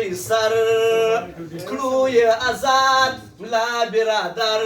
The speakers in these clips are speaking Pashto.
زوی سر کلوی آزاد ملا برادر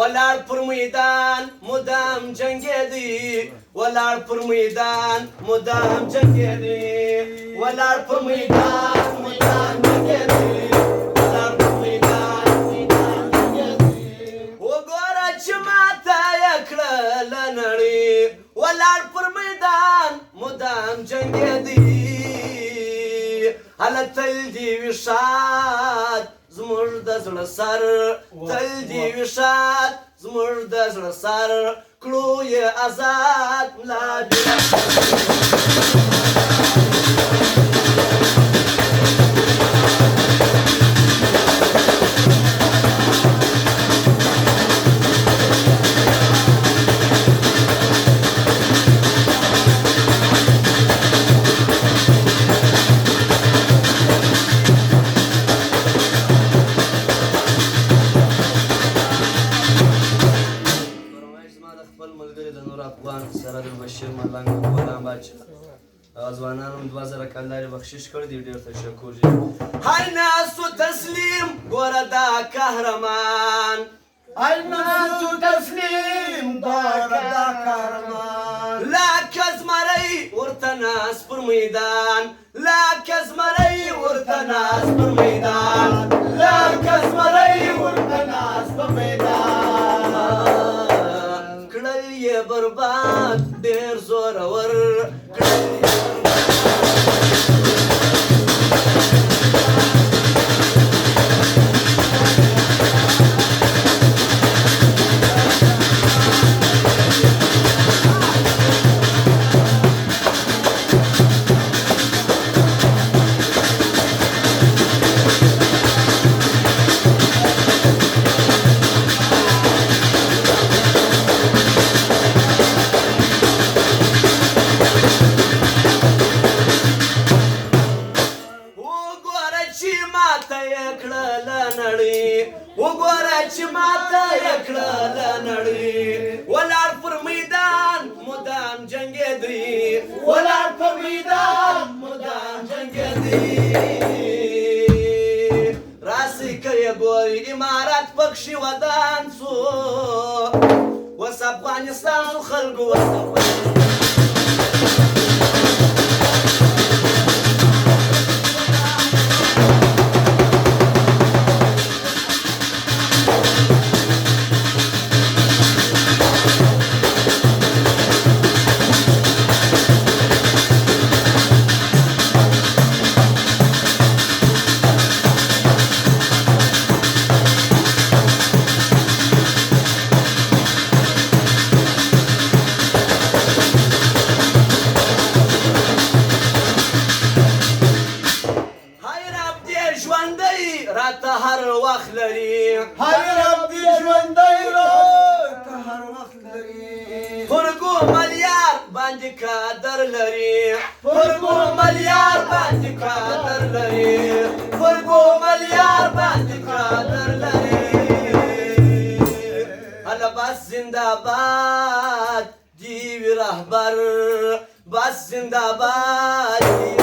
ولاړ پر میدان مدام جنگیدی ولاړ پر میدان مدام جنگیدی ولاړ پر میدان مدام جنگیدی ولاړ پر میدان مدام جنگیدی وګوره چې ماته یې کړله نړۍ ولاړ پر میدان مدام جنگیدی هله تل دې وي شاد زموږ د زړه سر تل دې وي شاد زموږ د زړه سر کړو یې آزاد ملا ځوانانو 2000 کلدارې بخشش کړی دی ډېر تشکر دی هاي ناسو تسلیم ګوره دا قهرمان هاي ناسو تسلیم ګوره دا قهرمان لکه زمری ورته ناس پر میدان لکه زمری ورته ناس پر میدان لکه زمری ورته ناس پر میدان کړل یې برباد ډېر زورور وګوره چې ماته یې کړله نړۍ ولاړ پر میدان مدام جنګېدی ولاړ پر میدان مدام جنګېدی راسئ که یې ګورئ امارت پکښې ودان سو وس افغانستان سو خلکو وس افغانستان راته هر وخت لري هاي رب دې ژوندی راته هر وخت لري فرګو ملیار باندې قدر لري فرګو ملیار باندې قدر لري فرګو ملیار باندې قدر لري هله بس زنده باد دی وی رهبر بس زنده باد